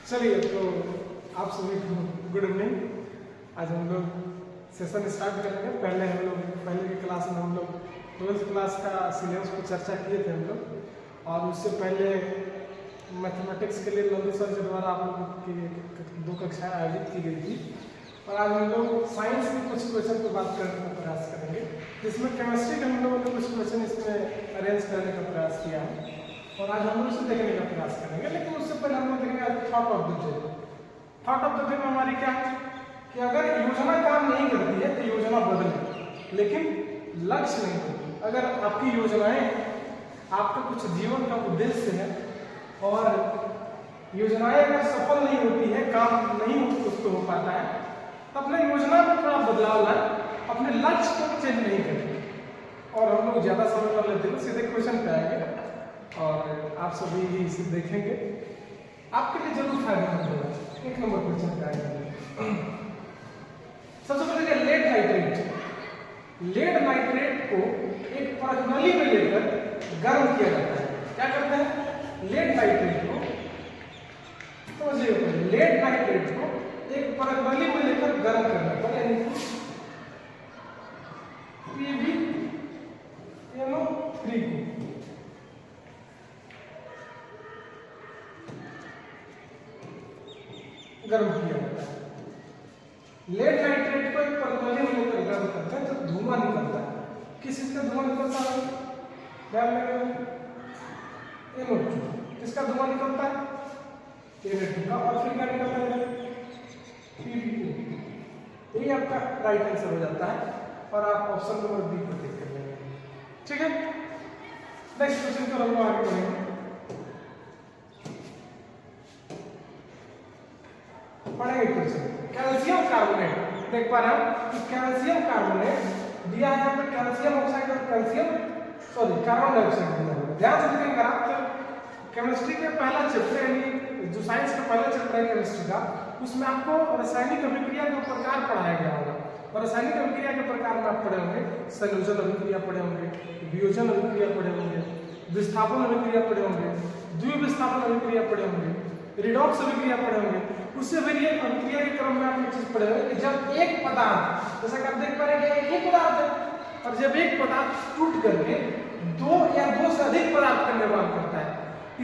चलिए तो आप सभी को गुड इवनिंग। आज हम लोग सेशन स्टार्ट करेंगे। पहले की क्लास में हम लोग 12th क्लास का सिलेबस पर चर्चा किए थे हम लोग, और उससे पहले मैथमेटिक्स के लिए नंदू सर के द्वारा आप लोगों की 2 कक्षाएँ आयोजित की गई थी। और आज हम लोग साइंस के कुछ क्वेश्चन पर बात करने का प्रयास करेंगे, जिसमें केमिस्ट्री के हम लोगों ने कुछ क्वेश्चन इसमें अरेंज करने का प्रयास किया है, और आज हम लोग इसे देखने का प्रयास करेंगे। लेकिन उससे पहले हम लोग देखेंगे thought of the day. Thought of the day में हमारी क्या है कि अगर योजना काम नहीं करती है तो योजना बदले, लेकिन लक्ष्य नहीं होती। अगर आपकी योजनाएं आपका कुछ जीवन का उद्देश्य है और योजनाएं अगर सफल नहीं होती है, काम नहीं उसको हो पाता है, तो अपने योजना में थोड़ा बदलाव लाए, अपने लक्ष्य को चेंज नहीं करें। और हम लोग ज़्यादा समय कर लेते हैं, सीधे क्वेश्चन पे आएंगे और आप सभी ही इसे देखेंगे, आपके लिए जरूर फायदेमंद होगा। 1 नंबर क्वेश्चन पे आएंगे। सबसे पहले लेड नाइट्रेट। लेड नाइट्रेट को एक परखनली में लेकर गर्म किया जाता है। क्या करते हैं? लेड नाइट्रेट को, समझिए, लेड नाइट्रेट को एक परखनली में लेकर गर्म करना पर, यानी PbNO3 को गर्म किया जाता है। लेड नाइट्रेट को एक परखनली में लेकर गर्म करते हैं तो धुआं निकलता है। किस चीज का धुआं निकलता है? ध्यान लगे, NO2। किसका धुआं निकलता है? Na2 का। और फिर क्या निकलता है? PbO। यही आपका राइट आंसर हो जाता है, और आप ऑप्शन नंबर बी को टिक कर लेंगे। ठीक है, नेक्स्ट क्वेश्चन को हम लोग आगे बढ़ेंगे। पढ़ेंगे क्वेश्चन। कैल्शियम कार्बोनेट, देख पा रहे हैं कि कैल्शियम कार्बोनेट दिया है यहाँ पर, कैल्शियम ऑक्साइड और कार्बन डाइऑक्साइड दिया है। ध्यान से देखेंगे आप तो केमिस्ट्री के पहला चैप्टर, यानी जो साइंस का पहला चैप्टर है केमिस्ट्री का, उसमें आपको रासायनिक अभिक्रिया का प्रकार पढ़ाया गया होगा। और रासायनिक अभिक्रिया के प्रकार में आप पढ़े होंगे, संयोजन अभिक्रिया पढ़े होंगे, वियोजन अभिक्रिया पढ़े होंगे, विस्थापन अभिक्रिया पढ़े होंगे, द्विविस्थापन अभिक्रिया पढ़े होंगे, रिडॉक्स अभिक्रिया पढ़े होंगे। उससे अभिक्रिया के क्रम में आप एक चीज पढ़े होंगे कि जब एक पदार्थ, जैसा कि आप देख पा रहे हैं एक ही पदार्थ है, और जब एक पदार्थ टूट करके 2 या 2 से अधिक पदार्थ का निर्माण करता है,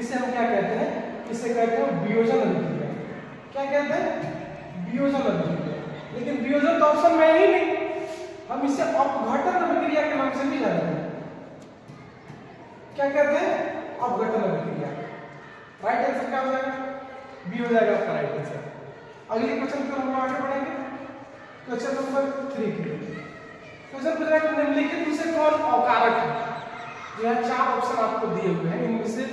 इसे हम क्या कहते हैं? इसे कहते हैं वियोजन अभिक्रिया। क्या कहते हैं? वियोजन अभिक्रिया। लेकिन वियोजन तो ऑप्शन में ही नहीं, हम इसे अपघटन अभिक्रिया के नाम से भी जानते हैं। क्या कहते हैं? अपघटन अभिक्रिया। राइट आंसर क्या हो जाएगा? बी हो जाएगा आपका राइट आंसर। अगले क्वेश्चन पर हम आगे बढ़ेंगे। क्वेश्चन नंबर 3 के लिए क्वेश्चन पूछ रहा है कि निम्नलिखित में से कौन अवकारक है? यहाँ 4 ऑप्शन आपको दिए हुए हैं, इनमें से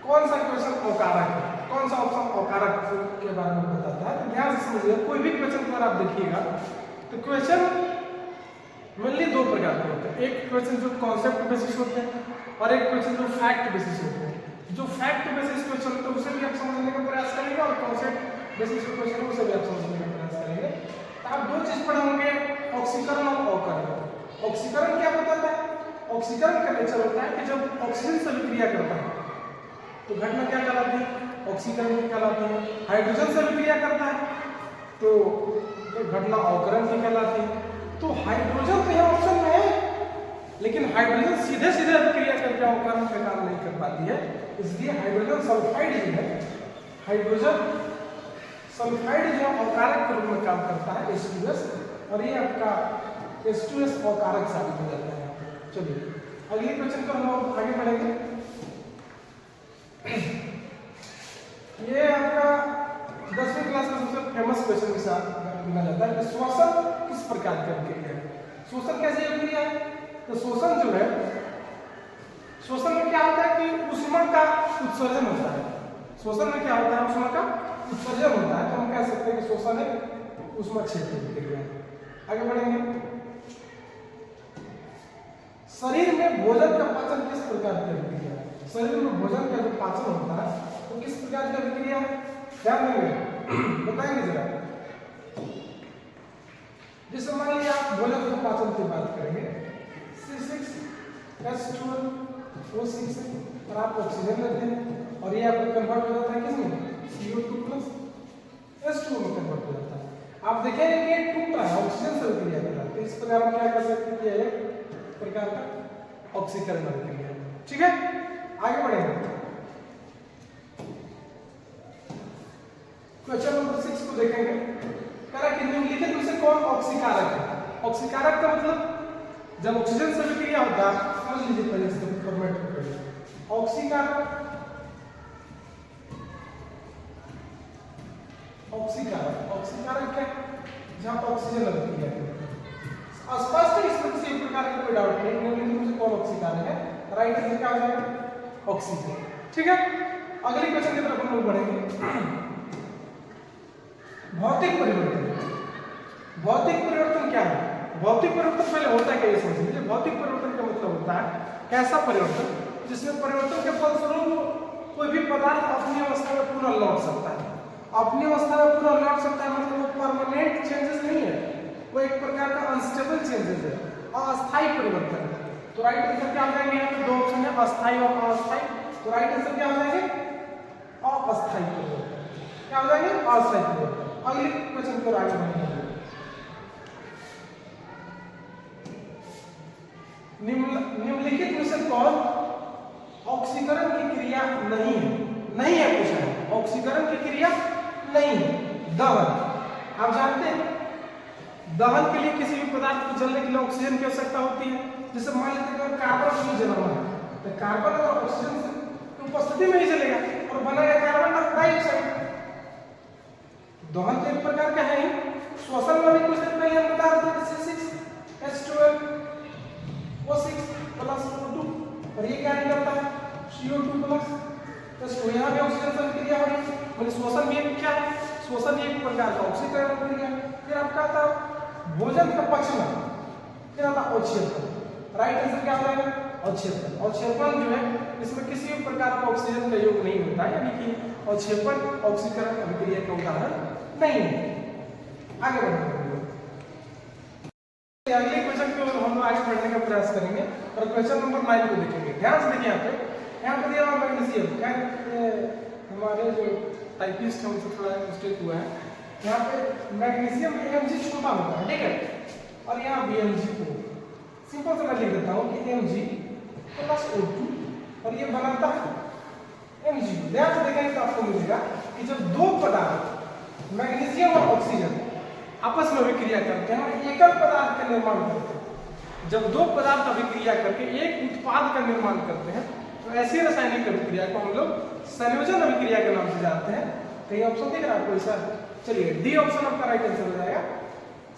कौन सा क्वेश्चन अवकारक है? कौन सा ऑप्शन अवकारक के बारे में बताता है? तो ध्यान से समझिए, कोई भी क्वेश्चन पर आप देखिएगा तो क्वेश्चन मेनली 2 प्रकार के होते हैं। एक क्वेश्चन जो कॉन्सेप्ट बेसिस होते हैं, और एक क्वेश्चन जो फैक्ट बेसिस होते हैं। जो फैक्ट बेसिस क्वेश्चन होते हैं उसे भी आप समझने का प्रयास करेंगे, और कॉन्सेप्ट बेसिस क्वेश्चन उसे भी आप समझने का प्रयास करेंगे। तो आप 2 चीज पढ़े होंगे, ऑक्सीकरण और अवकरण। ऑक्सीकरण क्या बताता है? ऑक्सीकरण का नेचर होता है कि जब ऑक्सीजन से अभिक्रिया करता है तो घटना क्या कहलाती है? ऑक्सीकरण की कहलाती है। हाइड्रोजन से अभिक्रिया करता है तो घटना अवकरण की कहलाती है। तो हाइड्रोजन तो यहाँ ऑप्शन में है, लेकिन हाइड्रोजन सीधे सीधे अभिक्रिया करके अवकरण का काम नहीं कर पाती है, इसलिए हाइड्रोजन सल्फाइड जो है, हाइड्रोजन सल्फाइड जो अवकारक के रूप में काम करता है, H2S, और ये आपका H2S अवकारक साबित हो जाता है। चलिए अगले क्वेश्चन पर हम आगे बढ़ेंगे। ये आपका 10वीं क्लास का सबसे फेमस क्वेश्चन के साथ माना जाता है कि श्वसन किस प्रकार की अभिक्रिया है? श्वसन कैसी अभिक्रिया है? तो श्वसन जो है, श्वसन में क्या होता है कि ऊष्मा का उत्सर्जन होता है। श्वसन में क्या होता है? ऊष्मा का उत्सर्जन होता है। तो हम कह सकते हैं कि श्वसन एक ऊष्मा क्षेत्र अभिक्रिया है। आगे बढ़ेंगे। शरीर में भोजन का पाचन किस प्रकार की अभिक्रिया है? शरीर में भोजन का जो पाचन होता है तो किस प्रकार की अभिक्रिया है? ध्यान देंगे, बताएंगे जरा। जैसे मान लीजिए आप भोजन के पाचन की बात करेंगे, C6H12O6 और आप ऑक्सीजन लेते हैं, और ये आपको कन्वर्ट हो जाता है किसमें? CO2 H2O में कन्वर्ट हो जाता है। आप देखेंगे कि टूट रहा है, ऑक्सीजन से अभिक्रिया कर रहा है, तो इस प्रकार हम क्या कर सकते हैं कि यह एक प्रकार का ऑक्सीकरण अभिक्रिया है। ठीक है, आगे बढ़ेंगे। क्वेश्चन नंबर 6 को देखेंगे। कह रहा कि निम्नलिखित में से कौन ऑक्सीकारक है? ऑक्सीकारक का मतलब जब ऑक्सीजन से अभिक्रिया होता है, समझ लीजिए पहले इसको फॉर्मेट करिए। ऑक्सीकारक, ऑक्सीकारक, ऑक्सीकारक क्या? जहां ऑक्सीजन अभिक्रिया करती है। स्पष्ट है, इसमें किसी प्रकार का कोई डाउट नहीं। निम्नलिखित में से कौन ऑक्सीकारक है? राइट आंसर क्या हो जाएगा? ऑक्सीजन। ठीक है, अगले क्वेश्चन की तरफ हम लोग बढ़ेंगे। भौतिक परिवर्तन। भौतिक परिवर्तन क्या है? भौतिक परिवर्तन पहले होता है क्या, ये समझ लीजिए। भौतिक परिवर्तन का मतलब होता है ऐसा परिवर्तन जिसमें परिवर्तन के फलस्वरूप कोई भी पदार्थ अपनी अवस्था में पुनः लौट सकता है। अपनी अवस्था में पुनः लौट सकता है मतलब वो परमानेंट चेंजेस नहीं है, वो एक प्रकार का अनस्टेबल चेंजेस है, अस्थायी परिवर्तन है। तो राइट आंसर क्या हो जाएंगे? यहाँ पे दो ऑप्शन है, अस्थायी और अस्थायी। तो राइट आंसर क्या हो जाएंगे? अस्थायी परिवर्तन। क्या हो जाएंगे? अस्थायी परिवर्तन। अगले क्वेश्चन को आगे बढ़ेंगे। निम्नलिखित में से कौन ऑक्सीकरण की क्रिया नहीं है? नहीं है पूछा है, ऑक्सीकरण की क्रिया नहीं है। दहन। आप जानते हैं दहन के लिए किसी भी पदार्थ को जलने के लिए ऑक्सीजन की आवश्यकता होती है। जैसे मान लेते हैं कार्बन को जलाना है, तो कार्बन अगर ऑक्सीजन की उपस्थिति में ही जलेगा और बनेगा कार्बन डाइऑक्साइड। दहन तो एक प्रकार का है ही। श्वसन में भी कुछ देर पहले हम बता रहे थे C6H12 O6 प्लस O2, और ये क्या निकलता है? CO2 plus. तो यहाँ भी ऑक्सीजन से अभिक्रिया हो रही है, मतलब श्वसन भी एक क्या है? श्वसन भी एक प्रकार का ऑक्सीकरण अभिक्रिया है। फिर आपका आता भोजन का पचना, फिर आता अवक्षेपण। राइट आंसर क्या हो जाएगा? अवक्षेपण। अवक्षेपण जो है इसमें किसी भी प्रकार का ऑक्सीजन का योग नहीं होता है, यानी कि अवक्षेपण ऑक्सीकरण अभिक्रिया का उदाहरण नहीं है। आगे बढ़ते हैं, अगले क्वेश्चन की ओर हम लोग आगे बढ़ने का प्रयास करेंगे और क्वेश्चन नंबर 9 को देखेंगे। ध्यान से देखिए, यहाँ पे दिया हुआ मैग्नीशियम। क्या हमारे जो टाइपिस्ट है उनसे थोड़ा मिस्टेक हुआ है। यहाँ पे मैग्नीशियम Mg छोटा होता है, ठीक है, और यहाँ Bmg को सिंपल से मैं लिख देता हूँ कि Mg प्लस O2 और ये बनाता है Mg। ध्यान से देखेंगे तो आपको मिलेगा कि जब दो पदार्थ मैग्नीशियम और ऑक्सीजन आपस में अभिक्रिया करते हैं और एकल पदार्थ का निर्माण करते हैं, जब दो पदार्थ अभिक्रिया करके एक उत्पाद का निर्माण करते हैं, तो ऐसी रासायनिक अभिक्रिया को हम लोग संयोजन अभिक्रिया के नाम से जानते हैं। कहीं ऑप्शन दिख रहा है कोई सर? चलिए डी ऑप्शन आपका राइट आंसर हो जाएगा,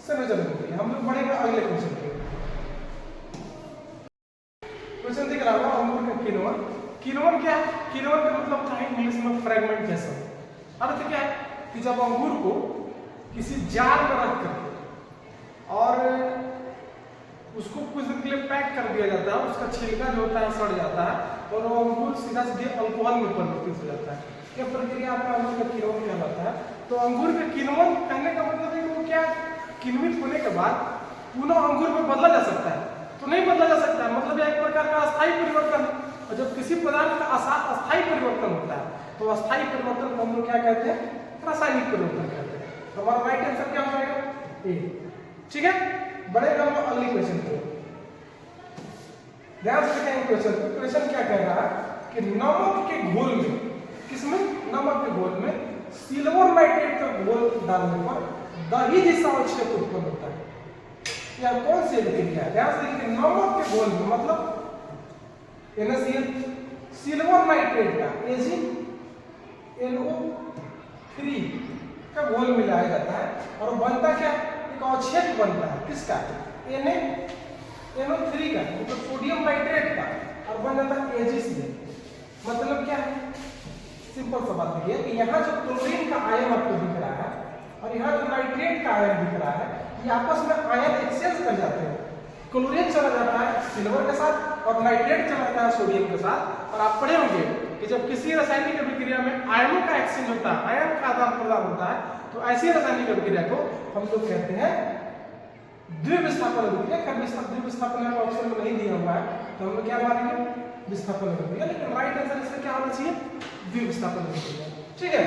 संयोजन अभिक्रिया। हम लोग बढ़ेंगे अगले क्वेश्चन पे। क्वेश्चन दिख रहा होगा अंगूर का किण्वन। किण्वन क्या है? किण्वन का मतलब होता है इंग्लिश में फ्रेगमेंटेशन। अर्थ क्या है कि जब अंगूर को किसी जार में रख करके और उसको कुछ दिन के लिए पैक कर दिया जाता है, उसका छिलका जो होता है सड़ जाता है और वो अंगूर सीधा सीधे अल्कोहल में परिवर्तित हो जाता है। यह प्रक्रिया आपका अंगूर का किण्वन कहलाता है। तो अंगूर का किण्वन कहने का मतलब है कि वो क्या, किण्वित होने के बाद पुनः अंगूर में बदला जा सकता है? तो नहीं बदला जा सकता है, मतलब एक प्रकार का अस्थायी परिवर्तन है। और जब किसी पदार्थ का अस्थायी परिवर्तन होता है तो अस्थायी परिवर्तन को हम लोग क्या कहते हैं? रासायनिक परिवर्तन कहते हैं। तो हमारा राइट आंसर क्या हो जाएगा? ए। ठीक है, बढ़ेगा हम अगली क्वेश्चन को। ध्यान से देखेंगे क्वेश्चन को। क्वेश्चन क्या कह रहा है कि नमक के घोल में, किसमें? नमक के घोल में सिल्वर नाइट्रेट का घोल डालने पर दही जैसा अवक्षेप उत्पन्न होता है। यह कौन सी अभिक्रिया है? ध्यान से देखिए, नमक के घोल में मतलब NaCl, सिल्वर नाइट्रेट का AgNO3 का घोल मिलाया जाता है और बनता क्या? एक अवक्षेप बनता है। किसका? NaNO3 का, मतलब सोडियम नाइट्रेट का, और बन जाता है AgCl। मतलब क्या है? सिंपल सा बात है कि यहाँ जो क्लोरीन का आयन आपको दिख रहा है और यहाँ जो नाइट्रेट का आयन दिख रहा है, ये आपस में आयन एक्सचेंज कर जाते हैं। क्लोरीन चला जाता है सिल्वर के साथ और नाइट्रेट चला जाता है सोडियम के साथ। और आप पढ़े होंगे कि जब किसी रासायनिक अभिक्रिया में आयनों का एक्सचेंज होता है, आयन का आदान प्रदान होता है, तो ऐसी रासायनिक अभिक्रिया को हम लोग कहते हैं द्विविस्थापन अभिक्रिया। द्विविस्थापन ऑप्शन में नहीं दिया हुआ है तो हम लोग क्या मानेंगे? विस्थापन अभिक्रिया। लेकिन राइट आंसर इसका क्या होना चाहिए? द्विविस्थापन अभिक्रिया। ठीक है,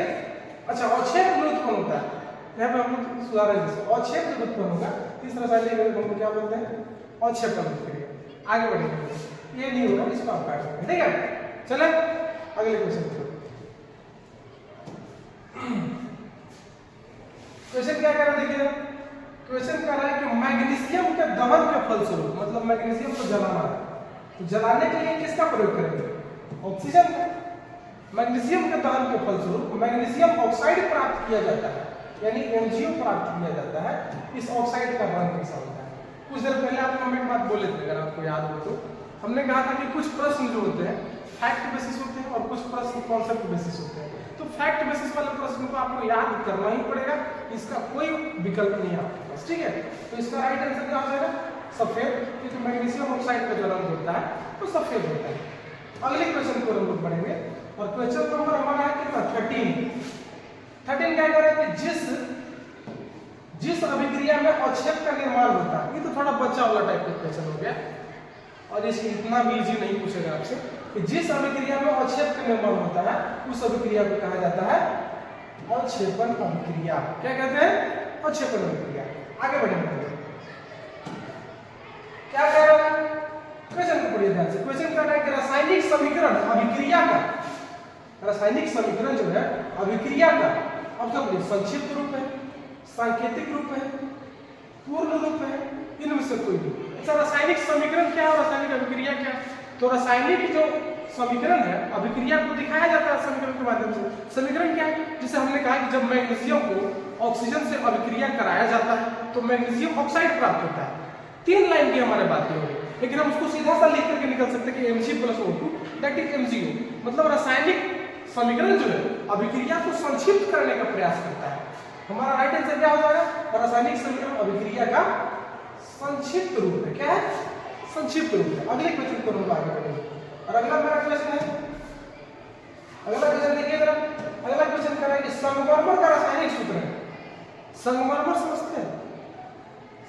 अच्छा, अवक्षेप उत्पन्न होता है यहाँ पे हम लोग सुधार जैसे अवक्षेप जब उत्पन्न होगा तीसरा रासायनिक हम क्या बोलते हैं अवक्षेपण अभिक्रिया। आगे बढ़ेंगे, ये नहीं होगा, इसको आप काट देंगे, ठीक है। चले अगले क्वेश्चन पे। क्वेश्चन क्या कर रहा है देखिए, क्वेश्चन कह रहा है कि मैग्नीशियम के दहन के फलस्वरूप, मतलब मैग्नीशियम को जलाना है, तो जलाने के लिए किसका प्रयोग करेंगे, ऑक्सीजन का। मैग्नीशियम के दहन के फलस्वरूप मैग्नीशियम ऑक्साइड प्राप्त किया जाता है, यानी MgO प्राप्त किया जाता है। इस ऑक्साइड का रंग कैसा होता है? कुछ देर पहले आप हम एक बात बोले थे, अगर आपको याद हो तो हमने कहा था कि कुछ प्रश्न जो होते हैं फैक्ट बेसिस होते हैं और कुछ प्रश्न कॉन्सेप्ट बेसिस होते हैं। तो फैक्ट बेसिस वाले प्रश्न को आपको याद करना ही पड़ेगा, इसका कोई विकल्प नहीं है आपके पास, ठीक है। तो इसका राइट आंसर क्या हो जाएगा, सफेद, क्योंकि मैग्नीशियम ऑक्साइड का जो रंग होता है वो सफेद होता है। अगले क्वेश्चन को हम लोग पढ़ेंगे और क्वेश्चन नंबर हमारा है कितना 13 क्या कह रहा है कि जिस अभिक्रिया में अवक्षेप का निर्माण होता है, ये तो थोड़ा बच्चा वाला टाइप का क्वेश्चन हो गया और इसकी इतना भी इजी नहीं पूछेगा आपसे कि जिस अभिक्रिया में अवक्षेप का निर्माण होता है उस अभिक्रिया को कहा जाता है अवक्षेपण अभिक्रिया। क्या कहते हैं, अवक्षेपण अभिक्रिया। आगे बढ़ेंगे, क्या कह रहा है क्वेश्चन को पढ़िए ध्यान से। क्वेश्चन कह रहा है कि रासायनिक समीकरण अभिक्रिया का, रासायनिक समीकरण जो है अभिक्रिया का अब सब संक्षिप्त रूप है, सांकेतिक रूप है, पूर्ण रूप है, इनमें से कोई भी। अच्छा, रासायनिक समीकरण क्या है और रासायनिक अभिक्रिया क्या है? तो रासायनिक जो समीकरण है अभिक्रिया को दिखाया जाता है समीकरण के माध्यम से। समीकरण क्या है, जिसे हमने कहा कि जब मैग्नीशियम को ऑक्सीजन से अभिक्रिया कराया जाता है तो मैग्नीशियम ऑक्साइड प्राप्त होता है। 3 लाइन की हमारे बातें हो रही, लेकिन हम उसको सीधा सा लिख करके निकल सकते हैं कि Mg+O2 दैट इज MgO। मतलब रासायनिक समीकरण जो है अभिक्रिया को संक्षिप्त करने का प्रयास करता है। हमारा राइट आंसर क्या हो जाएगा, रासायनिक समीकरण अभिक्रिया का संक्षिप्त रूप है। क्या है, संक्षिप्त रूप है। अगले क्वेश्चन को हम आगे बढ़ेंगे और अगला मेरा क्वेश्चन है, अगला क्वेश्चन देखिए जरा। अगला क्वेश्चन कर रहा है कि संगमरमर का रासायनिक सूत्र है। संगमरमर समझते हैं,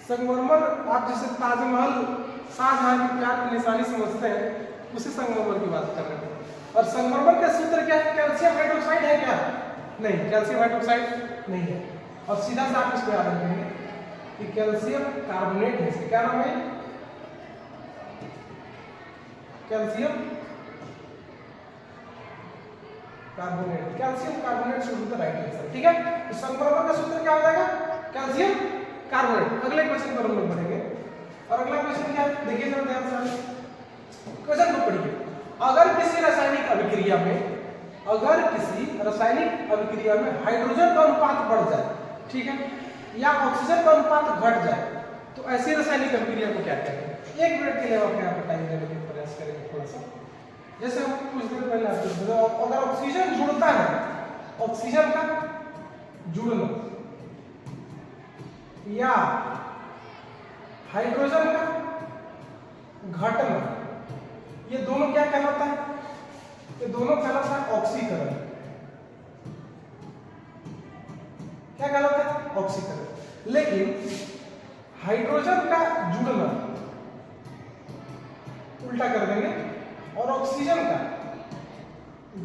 संगमरमर आप जैसे ताजमहल शाहजहां की प्यार की निशानी समझते हैं, उसी संगमरमर की बात कर रहे हैं। और संगमरमर का सूत्र क्या है, कैल्शियम हाइड्रोक्साइड है क्या, नहीं, कैल्शियम हाइड्रोक्साइड नहीं है। और सीधा सा आप इसको याद रखेंगे कि कैल्शियम कार्बोनेट है, इसका क्या नाम है, कैल्शियम कार्बोनेट। कैल्शियम कार्बोनेट सूत्र राइट आंसर, ठीक है। तो संगमरमर का सूत्र क्या हो जाएगा, कैल्शियम कार्बोनेट। अगले क्वेश्चन पर हम लोग बढ़ेंगे और अगला क्वेश्चन क्या है देखिए जरा ध्यान से, क्वेश्चन को पढ़िए। अगर किसी रासायनिक अभिक्रिया में हाइड्रोजन का अनुपात बढ़ जाए, ठीक है, या ऑक्सीजन का अनुपात घट जाए, तो ऐसी रासायनिक अभिक्रिया को क्या कहते हैं? 1 मिनट के लिए आप यहाँ पर टाइम देने का प्रयास करेंगे थोड़ा सा। जैसे हम कुछ देर पहले अगर ऑक्सीजन जुड़ता है, ऑक्सीजन का जुड़ना या हाइड्रोजन का घटना, ये दोनों क्या कहलाता है, ये दोनों कहलाता है ऑक्सीकरण। क्या कहलाता है, ऑक्सीकरण। लेकिन हाइड्रोजन का जुड़ना उल्टा कर देंगे और ऑक्सीजन का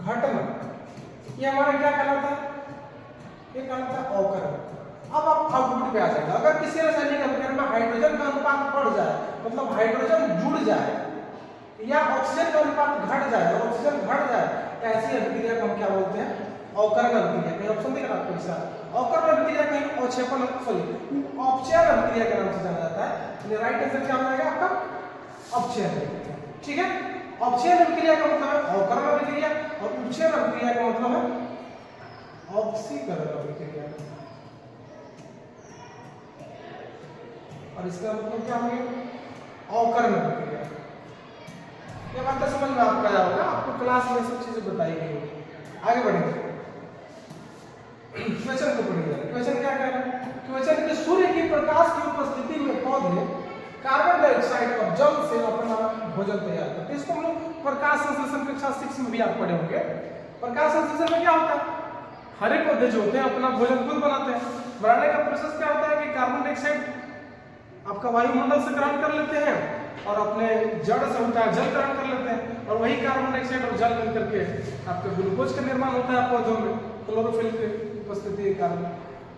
घटना, ये हमारा क्या कहलाता है, ये कहलाता है अवकरण। अब आप आउटपुट पे आ जाएगा। अगर किसी रासायनिक अभिक्रिया में हाइड्रोजन का अनुपात बढ़ जाए, मतलब हाइड्रोजन जुड़ जाए या ऑक्सीजन का अनुपात घट जाए और ऑक्सीजन घट जाए, ऐसी अभिक्रिया को हम क्या बोलते हैं, अवकरण अभिक्रिया। कहीं ऑप्शन दिख रहा है आपको, इसका अवकरण अभिक्रिया कहीं अवक्षेपण अपचयन अभिक्रिया के नाम से जाना जाता है। राइट आंसर क्या हो जाएगा आपका, अपचयन अभिक्रिया, ठीक है। अपचयन अभिक्रिया का मतलब है अवकरण अभिक्रिया और उपचयन अभिक्रिया का मतलब है ऑक्सीकरण अभिक्रिया। और इसका मतलब क्या हो गया, अवकरण अभिक्रिया। ये बात तो समझ में आपको आया होगा, आपको क्लास में सब चीजें बताई गई होगी। आगे बढ़ेंगे, क्वेश्चन को पढ़िए। क्वेश्चन क्या कह रहा है, क्वेश्चन कि सूर्य की प्रकाश की उपस्थिति में पौधे कार्बन डाइऑक्साइड और जल से अपना भोजन तैयार करते हैं। इसको हम लोग प्रकाश संश्लेषण कक्षा 6 में भी आप पढ़े होंगे। प्रकाश संश्लेषण में क्या होता है, हरे पौधे जो होते हैं अपना भोजन खुद बनाते हैं। बनाने का प्रोसेस क्या होता है कि कार्बन डाइऑक्साइड आपका वायुमंडल से ग्रहण कर लेते हैं और अपने जड़ से होता है जल ग्रहण कर लेते हैं, और वही कार्बन डाइऑक्साइड और जल मिल करके आपके ग्लूकोज का निर्माण होता है पौधों में क्लोरोफिल की उपस्थिति के कारण।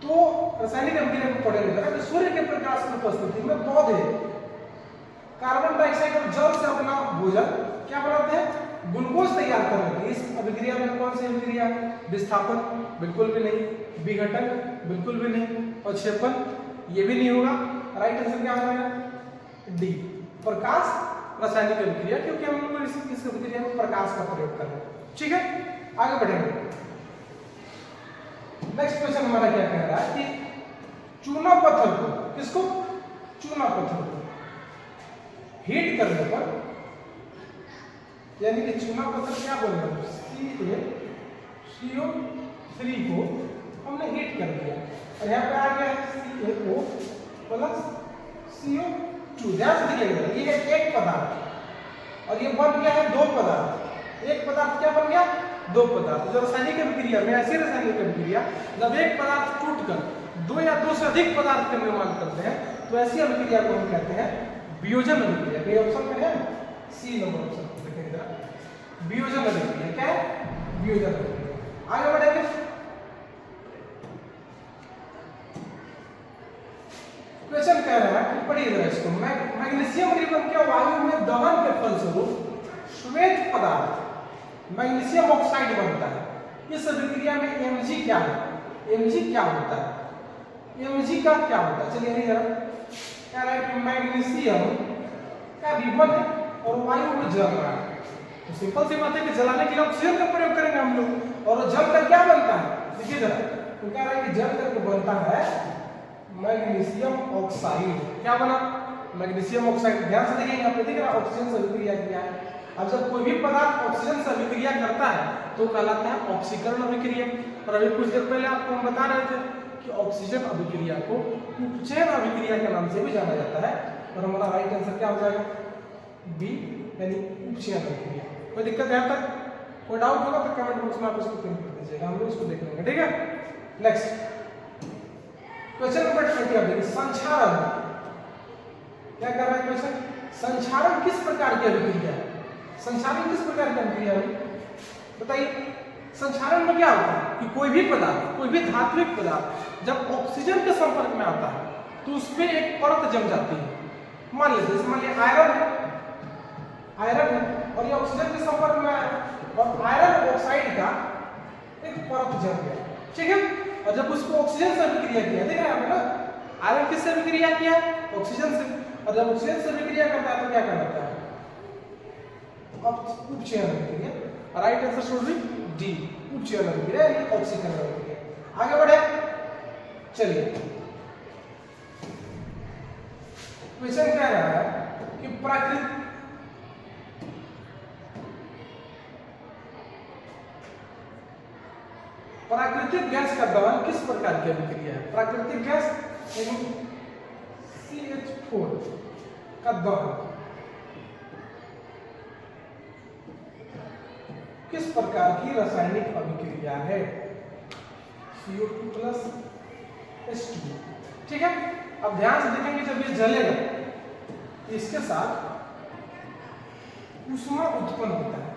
तो रासायनिक अभिक्रिया को पढ़ेंगे जरा कि सूर्य के प्रकाश की उपस्थिति में पौधे कार्बन डाइऑक्साइड और जल से अपना भोजन क्या बनाते हैं, ग्लूकोज तैयार कर लेते हैं। इस अभिक्रिया में कौन सी अभिक्रिया, विस्थापन बिल्कुल भी नहीं, विघटन बिल्कुल भी नहीं, और क्षेपण ये भी नहीं होगा। राइट आंसर क्या होगा, डी, प्रकाश रासायनिक अभिक्रिया, क्योंकि हम लोग इस अभिक्रिया में प्रकाश का प्रयोग कर रहे हैं। ठीक है, आगे बढ़ेंगे। नेक्स्ट क्वेश्चन हमारा क्या कह रहा है कि चूना पत्थर को, किसको, चूना पत्थर को हीट करने पर, यानी कि चूना पत्थर क्या बोल रहे हैं, CO3 को हमने हीट कर दिया और यहाँ पे आ गया है CaO प्लस CO2। ध्यान से देखिएगा, ये है एक पदार्थ और ये बन गया है दो पदार्थ। एक पदार्थ क्या बन गया, दो पदार्थ। जो रासायनिक अभिक्रिया में, ऐसी रासायनिक अभिक्रिया जब एक पदार्थ टूटकर दो या दो से अधिक पदार्थ का निर्माण करते हैं तो ऐसी अभिक्रिया को हम कहते हैं वियोजन अभिक्रिया। ये ऑप्शन में है सी नंबर ऑप्शन, देखिए जरा, वियोजन अभिक्रिया क्या है, वियोजन अभिक्रिया। आगे बढ़ेंगे। क्वेश्चन कह रहा है कि पढ़िए जरा इसको, मैग्नीशियम रिबन के वायु में दहन के फलस्वरूप श्वेत पदार्थ मैग्नीशियम ऑक्साइड बनता है। इस अभिक्रिया में Mg क्या है, Mg क्या होता है, Mg का क्या होता है, चलिए जरा, कह रहा है कि मैग्नीशियम का रिबन है और वायु में जल रहा है, तो सिंपल सी बात है कि जलाने के लिए ऑक्सीजन का प्रयोग करेंगे हम लोग, और जल कर क्या बनता है, देखिए जरा, तो कह रहा है कि जल करके बनता है मैग्नीशियम ऑक्साइड। क्या बना, मैग्नीशियम ऑक्साइड। ध्यान से देखिए, यहाँ पे दिख रहा है ऑक्सीजन से अभिक्रिया किया है। अब जब कोई भी पदार्थ ऑक्सीजन से अभिक्रिया करता है तो कहलाता है ऑक्सीकरण अभिक्रिया। और अभी कुछ देर पहले आपको हम बता रहे थे कि ऑक्सीजन अभिक्रिया को उपचयन अभिक्रिया के नाम से भी जाना जाता है। और हमारा राइट आंसर क्या हो जाएगा, बी, यानी उपचयन अभिक्रिया। कोई दिक्कत है तक, कोई डाउट होगा तो कमेंट बॉक्स में आप इसको पिन कर दीजिएगा, हम लोग इसको देख लेंगे। ठीक है, नेक्स्ट क्वेश्चन नंबर 20, संक्षारण। क्या कर रहा है क्वेश्चन, संक्षारण किस प्रकार की अभिक्रिया है, संक्षारण किस प्रकार की अभिक्रिया है बताइए। संक्षारण में क्या होता है कि कोई भी पदार्थ, कोई भी धात्विक पदार्थ जब ऑक्सीजन के संपर्क में आता है तो उस पर एक परत जम जाती है। मान लीजिए, मान लीजिए आयरन है, आयरन है और ये ऑक्सीजन के संपर्क में आया और आयरन ऑक्साइड का एक परत जम गया। ठीक है, और जब उसको ऑक्सीजन से अभिक्रिया किया, देख रहे हैं आप ना, आयरन किससे अभिक्रिया किया, ऑक्सीजन से, और जब ऑक्सीजन से अभिक्रिया करता है तो क्या कहलाता है, उपचयन अभिक्रिया। Right answer should be D, उपचयन अभिक्रिया यानी ऑक्सीकरण अभिक्रिया। आगे बढ़े, चलिए क्वेश्चन क्या रहा है कि प्राकृतिक गैस का दहन किस प्रकार की अभिक्रिया है। प्राकृतिक गैस यानी CH4 का दहन किस प्रकार की रासायनिक अभिक्रिया है, CO2 प्लस H2। ठीक है, अब ध्यान से देखेंगे, जब ये जलेगा इसके साथ ऊष्मा उत्पन्न होता है।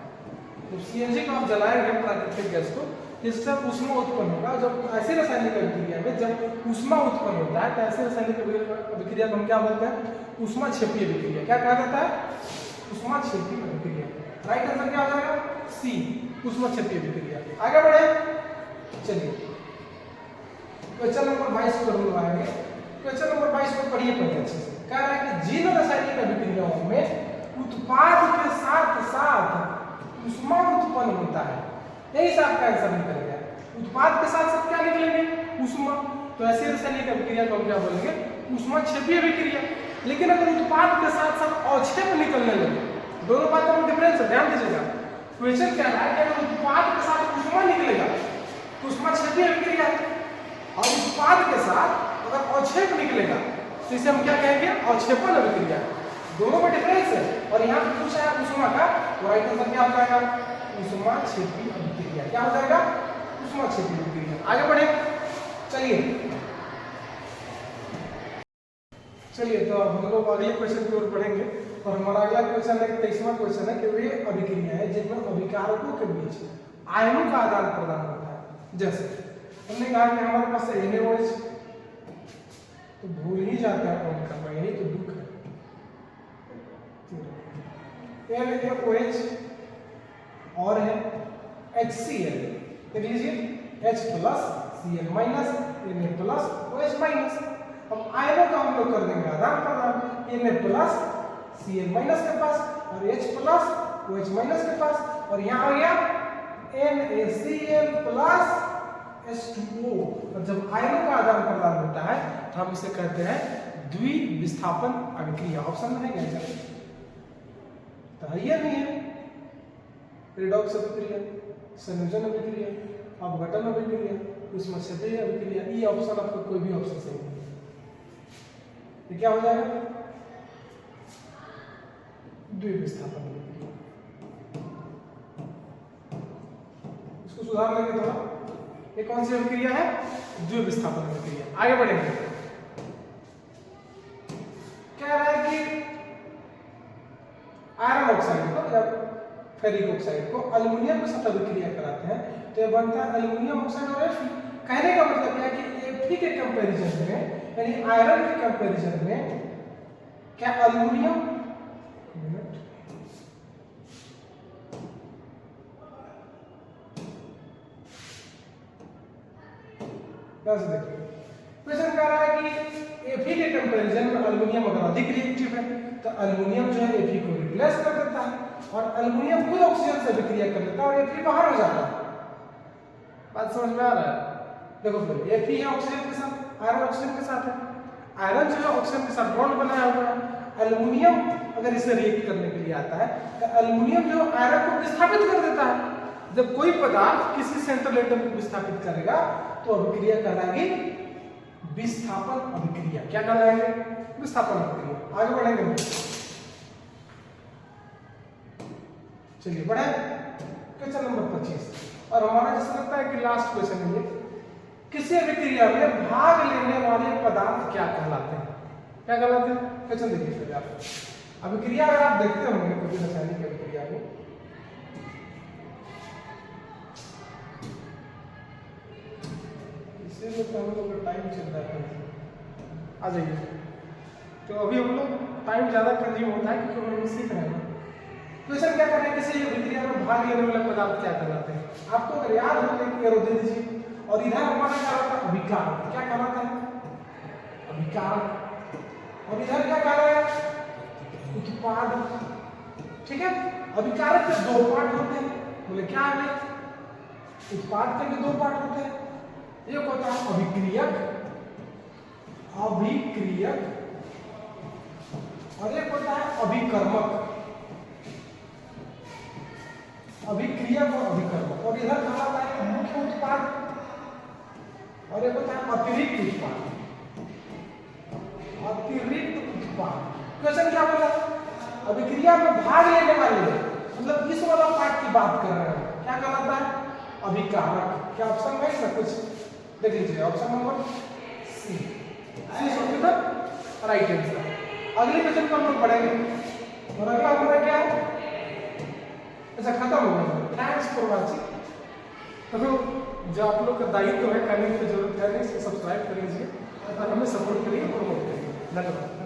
तो CNG को आप जलाएंगे प्राकृतिक गैस को, इससे ऊष्मा उत्पन्न होगा। जब ऐसी रासायनिक अभिक्रिया में जब ऊष्मा उत्पन्न होता है तो ऐसी रासायनिक अभिक्रिया को हम क्या बोलते हैं, ऊष्मा क्षेपी अभिक्रिया। क्या कहा जाता है, ऊष्मा क्षेपी अभिक्रिया। राइट आंसर क्या हो जाएगा, सी, ऊष्मा क्षेपी अभिक्रिया। आगे बढ़े, चलिए क्वेश्चन नंबर 22 पर हम आएंगे। क्वेश्चन नंबर 22 को पढ़िए पहले अच्छे से। कह रहा है कि जिन रासायनिक अभिक्रियाओं में उत्पाद के साथ साथ ऊष्मा उत्पन्न होता है, यही से आपका आंसर निकल गया। उत्पाद के साथ साथ क्या निकलेंगे, ऊष्मा। तो ऐसी रासायनिक अभिक्रिया को हम क्या बोलेंगे, ऊष्मा क्षेपी अभिक्रिया। लेकिन अगर उत्पाद के साथ साथ अवक्षेप निकलने लगे, दोनों बातों में डिफरेंस है, ध्यान दीजिएगा। क्वेश्चन क्या है कि अगर उत्पाद के साथ ऊष्मा निकलेगा तो ऊष्मा क्षेपी अभिक्रिया है, और उत्पाद के साथ अगर अवक्षेप निकलेगा तो इसे हम क्या कहेंगे, अवक्षेपण अभिक्रिया। दोनों में डिफरेंस है। और यहाँ पे पूछा है ऊष्मा का, तो राइट आंसर क्या हो जाएगा, ऊष्मा क्षेपी अभिक्रिया। क्या हो जाएगा, ऊष्मा क्षेपी अभिक्रिया। आगे बढ़े, चलिए तो अब हम लोग अगले क्वेश्चन की ओर बढ़ेंगे। और हमारा अगला क्वेश्चन है 23वां क्वेश्चन है कि वे अभिक्रिया है जिनमें अभिकारकों के बीच आयनों का आदान प्रदान होता है। जैसे हमने कहा कि हमारे पास NaOH, तो भूल ही जाते हैं कौन करना, यही तो दुख है। NaOH और है HCl, देख लीजिए H plus Cl minus Na plus OH minus. अब आयनों का हम लोग कर देंगे आदान प्रदान, Na प्लस Cl माइनस के पास और H प्लस OH माइनस के पास, और यहाँ आ गया NaCl प्लस H2O। और जब आयनों का आदान प्रदान होता है तो हम इसे कहते हैं द्विविस्थापन अभिक्रिया। ऑप्शन में है क्या? तो है या नहीं है? रिडॉक्स अभिक्रिया, संयोजन अभिक्रिया, अपघटन अभिक्रिया, ऊष्मक्षेपीय अभिक्रिया। ये ऑप्शन आपका कोई भी ऑप्शन सही नहीं। ये क्या हो जाएगा? द्विविस्थापन अभिक्रिया। इसको सुधार लेंगे थोड़ा। ये कौन सी अभिक्रिया है? द्विविस्थापन अभिक्रिया। आगे बढ़ेंगे। कह रहा है कि आयरन ऑक्साइड को या फेरिक ऑक्साइड को एल्युमिनियम के साथ अभिक्रिया कराते हैं तो यह बनता है एल्युमिनियम ऑक्साइड और Fe। कहने का मतलब क्या है कि Fe के कंपैरिजन में, यानी आयरन के कंपैरिजन में, क्या एल्युमिनियम देखिए क्वेश्चन कह रहा है कि Fe के कंपैरिजन में एल्युमिनियम अगर अधिक रिएक्टिव है तो एल्युमिनियम जो है Fe को रिप्लेस कर देता है और एल्युमिनियम खुद ऑक्सीजन से अभिक्रिया कर लेता है और Fe बाहर हो जाता है। बात समझ में आ रहा है? देखो फिर Fe है ऑक्सीजन के साथ, आयरन ऑक्सीजन के साथ है। आयरन जो है ऑक्सीजन के साथ बॉन्ड बनाया हुआ है। एल्युमिनियम अगर इसे रिएक्ट करने के लिए आता है तो एल्युमिनियम जो आयरन को विस्थापित कर देता है। जब कोई पदार्थ किसी सेंट्रल एटम को विस्थापित करेगा तो अभिक्रिया कहलाएगी विस्थापन अभिक्रिया। क्या कहलाएगी? विस्थापन अभिक्रिया। आगे बढ़ेंगे। चलिए बढ़े क्वेश्चन नंबर 25 और हमारा जैसा लगता है कि लास्ट क्वेश्चन है ये। किसी अभिक्रिया में भाग लेने वाले पदार्थ क्या कहलाते हैं? क्या कहलाते हैं? क्वेश्चन देखिए पहले आप। अभिक्रिया अगर आप देखते होंगे कभी रासायनिक अभिक्रिया में, इसीलिए तो हम लोग का टाइम चल रहा है। आ जाइए। तो अभी हम लोग टाइम ज्यादा कंज्यूम होता है क्योंकि हम सीख रहे हैं। क्वेश्चन क्या कर रहे हैं? किसी अभिक्रिया में भाग लेने वाले पदार्थ क्या कहलाते हैं? आपको अगर याद हो तो एरो दे दीजिए। और इधर हमारा क्या होता है? अभिकारक। क्या कहलाता है? अभिकारक। और इधर क्या कह रहा है? उत्पाद। ठीक है। अभिकारक के दो पार्ट होते हैं। बोले क्या है? उत्पाद के भी दो पार्ट होते हैं। एक होता है अभिक्रियक, अभिक्रियक, और एक होता है अभिकर्मक। अभिक्रियक और अभिकर्मक। और इधर कहा जाता है मुख्य उत्पाद और एक होता है अतिरिक्त उत्पाद। अतिरिक्त उत्पाद। क्वेश्चन क्या बोला? अभिक्रिया में भाग लेने वाले, मतलब इस वाला पार्ट की बात कर रहे हैं। क्या कहलाता है? अभिकारक। क्या ऑप्शन में सब कुछ देख लीजिए। Option number C, C should be right answer. अगले क्वेश्चन पर हम लोग पढ़ेंगे और अगला हमारा क्या है? अच्छा खत्म हो गया। Thanks for watching. तो जो आप लोग का दायित्व है करने की जरूरत है नहीं, सब्सक्राइब कर लीजिए और हमें सपोर्ट करिए, प्रमोट करिए। धन्यवाद।